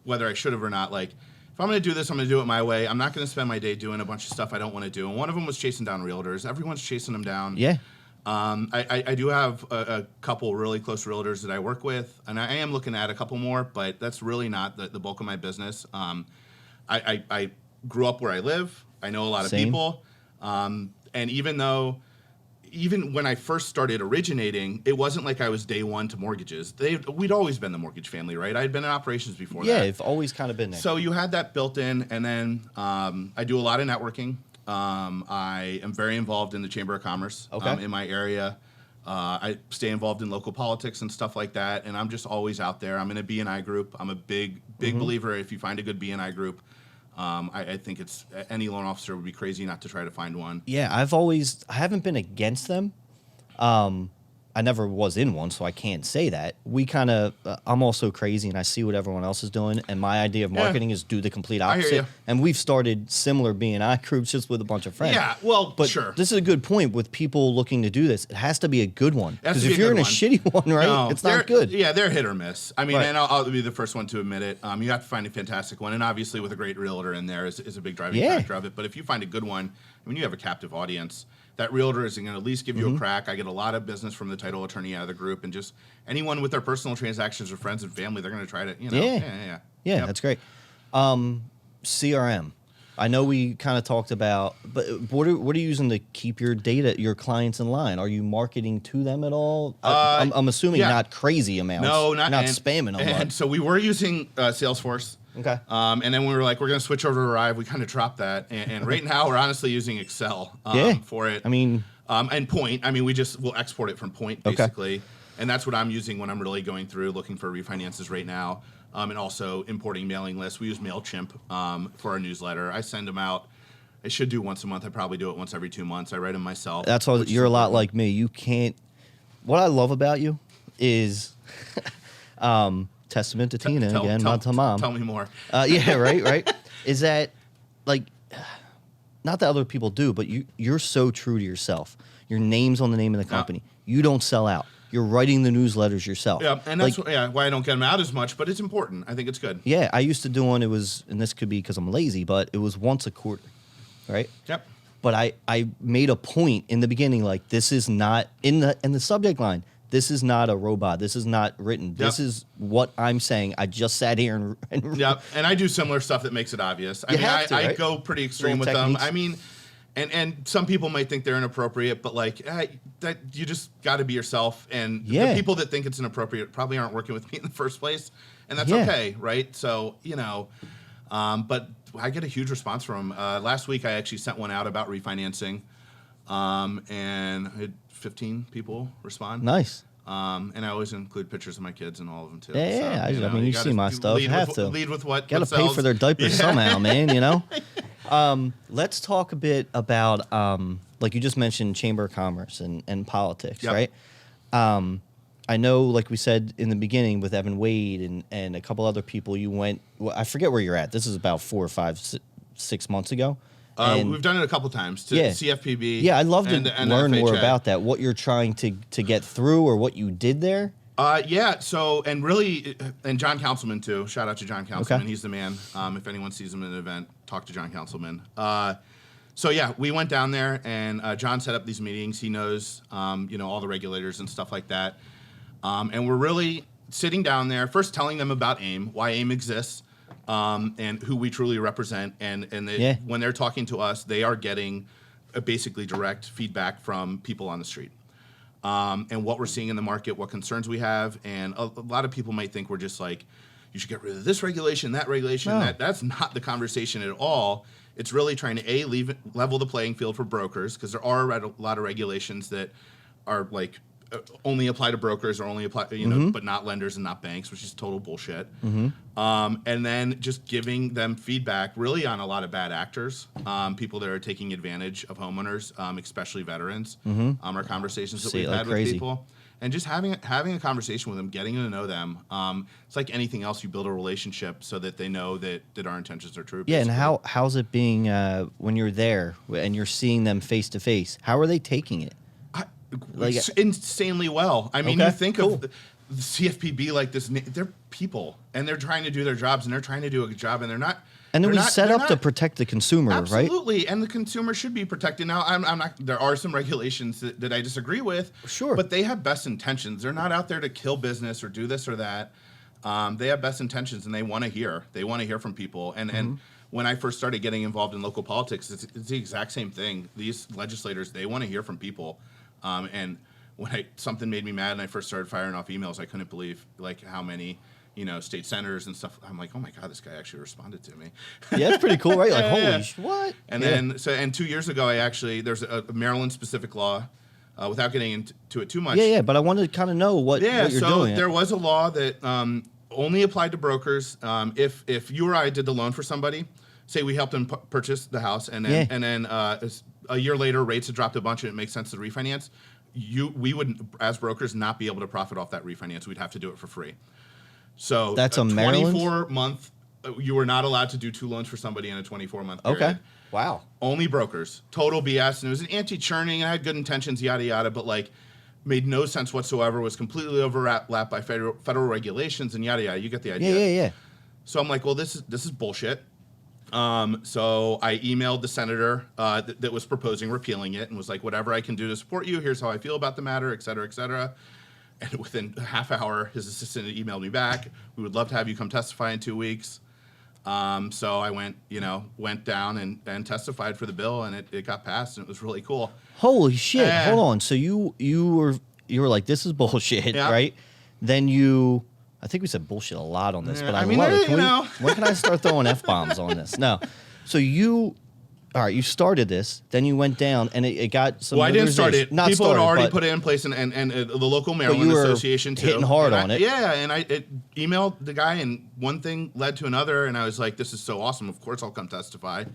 whether I should have or not, like, if I'm going to do this, I'm going to do it my way. I'm not going to spend my day doing a bunch of stuff I don't want to do. And one of them was chasing down realtors. Everyone's chasing them down. Yeah. I do have a couple really close realtors that I work with, and I am looking at a couple more, but that's really not the bulk of my business. I grew up where I live. I know a lot of people. And even when I first started originating, it wasn't like I was day one to mortgages. We'd always been the mortgage family, right? I had been in operations before that. Yeah, I've always kind of been there. So you had that built in, and then I do a lot of networking. I am very involved in the Chamber of Commerce in my area. I stay involved in local politics and stuff like that, and I'm just always out there. I'm in a B&I group. I'm a big believer if you find a good B&I group. I think any loan officer would be crazy not to try to find one. Yeah, I haven't been against them. I never was in one, so I can't say that. I'm also crazy, and I see what everyone else is doing, and my idea of marketing is do the complete opposite. hear you. And we've started similar B&I groups just with a bunch of friends. Yeah, well, but sure. This is a good point with people looking to do this. It has to be a good one. It has Because to be if a you're good in a one. shitty one, right, No, it's not good. Yeah, they're hit or miss. I mean, Right. and I'll be the first one to admit it. You have to find a fantastic one, and obviously with a great realtor in there is a big driving factor of it. But if you find a good one when you have a captive audience, that realtor is going to at least give you a crack. I get a lot of business from the title attorney out of the group, and just anyone with their personal transactions or friends and family, they're going to try to, Yeah, Yep. that's great. CRM. I know we kind of talked about, but what are you using to keep your data, your clients in line? Are you marketing to them at all? I'm assuming not crazy amounts. No, not spamming them. And so we were using Salesforce. Okay. And then we were like, we're going to switch over to Arrive. We kind of dropped that. And right now we're honestly using Excel for it. I mean, and Point. I mean, we'll export it from Point basically. Okay. And that's what I'm using when I'm really going through looking for refinances right now. And also importing mailing lists. We use MailChimp for our newsletter. I send them out. I should do once a month. I probably do it once every 2 months. I write them myself. That's all. You're a lot like me. You can't. What I love about you is, testament to Tina again, not to Mom. Tell me more. Yeah, right. Is that like, not that other people do, but you're so true to yourself. Your name's on the name of the company. Yeah. You don't sell out. You're writing the newsletters yourself. Yeah, and that's why I don't get them out as much, but it's important. I think it's good. Yeah, I used to do one. It was, and this could be because I'm lazy, but it was once a quarter, right? Yep. But I made a point in the beginning, like this is not in the subject line. This is not a robot. This is not written. Yep. This is what I'm saying. I just sat here and yeah, and I do similar stuff that makes it obvious. I go pretty extreme with them. I mean. And some people might think they're inappropriate, but like that, you just got to be yourself. And the people that think it's inappropriate probably aren't working with me in the first place, and that's okay, right? So but I get a huge response from them. Last week I actually sent one out about refinancing, and I had 15 people respond. Nice. And I always include pictures of my kids and all of them too. Yeah, so, I mean, you see my stuff. You have to lead with what. Got to pay for their diapers somehow, man. You know. Let's talk a bit about, like you just mentioned, Chamber of Commerce and politics, right? I know, like we said in the beginning with Evan Wade and a couple other people, you went, I forget where you're at. This is about 4 or 5, 6 months ago. We've done it a couple times to CFPB. Yeah, I'd love to learn more about that, what you're trying to get through or what you did there. So, and John Councilman too. Shout out to John Councilman. Okay. He's the man. If anyone sees him at an event, talk to John Councilman. So yeah, we went down there and John set up these meetings. He knows, all the regulators and stuff like that. And we're really sitting down there, first telling them about AIM, why AIM exists, and who we truly represent. And when they're talking to us, they are getting basically direct feedback from people on the street. And what we're seeing in the market, what concerns we have. And a lot of people might think we're just like, you should get rid of this regulation, that regulation. No. That's not the conversation at all. It's really trying to, level the playing field for brokers, because there are a lot of regulations that are like only apply to brokers or only apply, but not lenders and not banks, which is total bullshit. And then just giving them feedback really on a lot of bad actors, people that are taking advantage of homeowners, especially veterans. Our conversations that we've had with people. And just having a conversation with them, getting to know them. It's like anything else, you build a relationship so that they know that our intentions are true. Yeah, basically. And how's it being when you're there and you're seeing them face to face? How are they taking it? Insanely well. I mean, you think of the CFPB like this, they're people, and they're trying to do their jobs, and they're trying to do a good job, and they're not. And it was set up to protect the consumer, absolutely, right? Absolutely, and the consumer should be protected. Now, I'm not. There are some regulations that I disagree with. Sure. But they have best intentions. They're not out there to kill business or do this or that. They have best intentions, and they want to hear. They want to hear from people. And when I first started getting involved in local politics, it's the exact same thing. These legislators, they want to hear from people. And when something made me mad and I first started firing off emails, I couldn't believe like how many state senators and stuff. I'm like, oh my God, this guy actually responded to me. Yeah, it's pretty cool, right? Like, holy what? And then 2 years ago, there's a Maryland specific law, without getting into it too much. Yeah, but I wanted to kind of know what you're doing. There was a law that only applied to brokers. If you or I did the loan for somebody, say we helped them purchase the house, and then a year later rates had dropped a bunch and it makes sense to refinance, we would, as brokers, not be able to profit off that refinance. We'd have to do it for free. So that's a 24-month. You were not allowed to do 2 loans for somebody in a 24-month period. Okay. Wow. Only brokers. Total BS. And it was an anti-churning. I had good intentions, yada, yada, but like made no sense whatsoever, was completely overlapped by federal regulations and yada, yada. You get the idea. Yeah. So I'm like, well, this is bullshit. So I emailed the senator that was proposing repealing it and was like, whatever I can do to support you, here's how I feel about the matter, et cetera, et cetera. And within a half hour, his assistant emailed me back. We would love to have you come testify in 2 weeks. So I went down and testified for the bill, and it got passed, and it was really cool. Holy shit! Yeah. Hold on. So you were like, this is bullshit, Yeah. right? Then I think we said bullshit a lot on this, Yeah, but I I mean, love it. you When can I start throwing F-bombs on this? No. So all right, you started this, then you went down, and it got some. Well, I didn't start it. Not People started, had already but put it in place, and the local Maryland you were Association too. hitting hard And on it. Yeah, and I emailed the guy, and one thing led to another, and I was like, "This is so awesome! Of course, I'll come testify."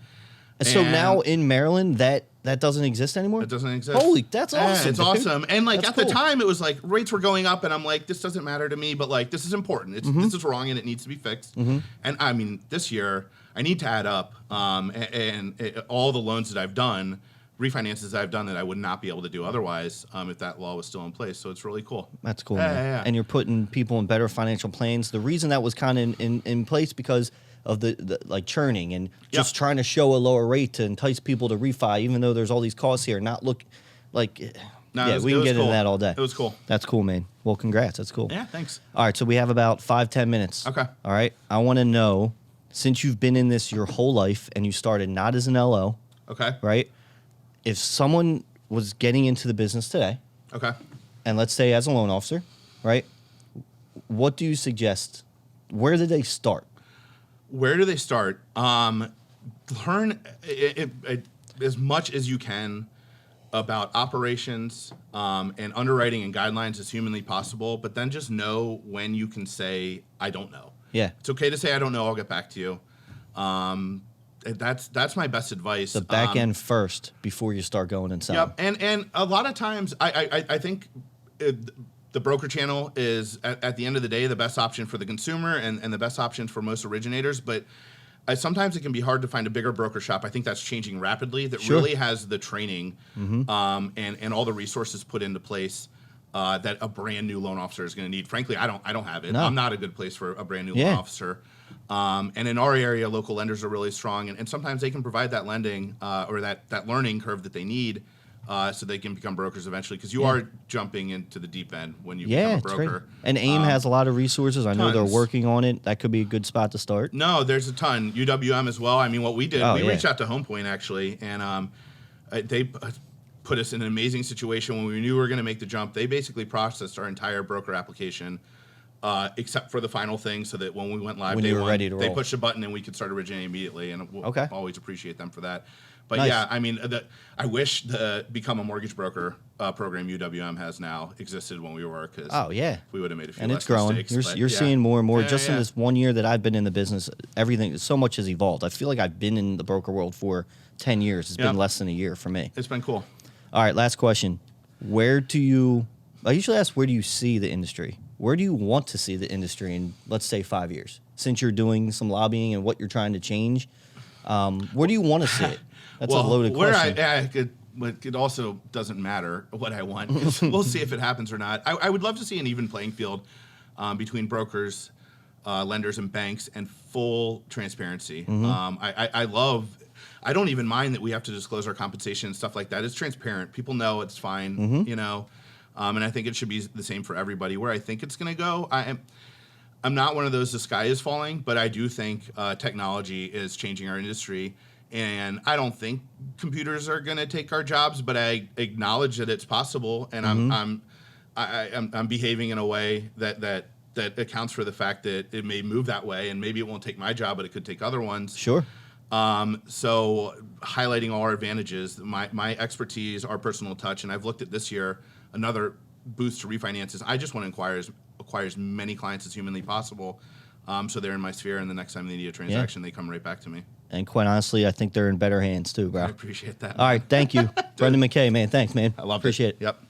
So And now in Maryland, that doesn't exist anymore? it doesn't exist. Holy, that's Yeah, awesome. it's dude. awesome. And like That's at the cool. time, it was like rates were going up, and I'm like, this doesn't matter to me, but like this is important. This is wrong, and it needs to be fixed. And I mean, this year I need to add up all the loans that I've done, refinances that I've done that I would not be able to do otherwise if that law was still in place. So it's really cool. That's cool, Yeah, man. yeah, yeah. And you're putting people in better financial planes. The reason that was kind of in place because of the like churning and just trying to show a lower rate to entice people to refi, even though there's all these costs here. Not look like, No, yeah, we can get cool. into that all day. It was cool. That's cool, man. Well, congrats. That's cool. Yeah, thanks. All right, so we have about 5-10 minutes. Okay. All right. I want to know, since you've been in this your whole life and you started not as an LO, Okay. right? If someone was getting into the business today, Okay. and let's say as a loan officer, right? What do you suggest? Where did they start? Where do they start? Learn as much as you can about operations and underwriting and guidelines as humanly possible, but then just know when you can say, I don't know. Yeah. It's okay to say, I don't know, I'll get back to you. That's my best advice. The back end first before you start going and selling. Yep, and a lot of times I think the broker channel is at the end of the day the best option for the consumer and the best option for most originators. But sometimes it can be hard to find a bigger broker shop. I think that's changing rapidly. That Sure. really has the training and all the resources put into place that a brand new loan officer is going to need. Frankly, I don't have it. No. I'm not a good place for a brand new Yeah. loan officer. And in our area, local lenders are really strong, and sometimes they can provide that lending or that learning curve that they need so they can become brokers eventually. Because you are jumping into the deep end when you become a it's great. broker. And AIM has a lot of reresources. I know they're tons. working on it. That could be a good spot to start. No, there's a ton. UWM as well. I mean, what we did, Oh, we yeah. reached out to Home Point actually, and they put us in an amazing situation when we knew we were going to make the jump. They basically processed our entire broker application. Except for the final thing, so that when we went live, When day you were one, ready to they roll. pushed a button and we could start originating immediately. And we'll Okay. always appreciate them for that. But Nice. yeah, I mean, I wish the Become a Mortgage Broker program UWM has now existed when we were, because Oh, yeah. we would have made a few And less it's growing. mistakes. You're but yeah. seeing more and more. Yeah, Just in yeah. this 1 year that I've been in the business, everything, so much has evolved. I feel like I've been in the broker world for 10 years. It's Yeah. been less than a year for me. It's been cool. All right, last question. I usually ask, where do you see the industry? Where do you want to see the industry in, let's say, 5 years? Since you're doing some lobbying and what you're trying to change, where do you want to see it? That's a loaded question. It also doesn't matter what I want. We'll see if it happens or not. I would love to see an even playing field between brokers, lenders, and banks, and full transparency. I don't even mind that we have to disclose our compensation and stuff like that. It's transparent. People know it's fine, you know. And I think it should be the same for everybody. Where I think it's going to go, I'm not one of those, the sky is falling, but I do think technology is changing our industry. And I don't think computers are going to take our jobs, but I acknowledge that it's possible. And I'm behaving in a way that accounts for the fact that it may move that way, and maybe it won't take my job, but it could take other ones. Sure. So highlighting all our advantages, my expertise, our personal touch, and I've looked at this year, another boost to refinances. I just want to acquire as many clients as humanly possible, so they're in my sphere, and the next time they need a transaction, they come right back to me. And quite honestly, I think they're in better hands too, bro. I appreciate that. All right, thank you. Brendan McKay, man. Thanks, man. I love Appreciate it. Yep.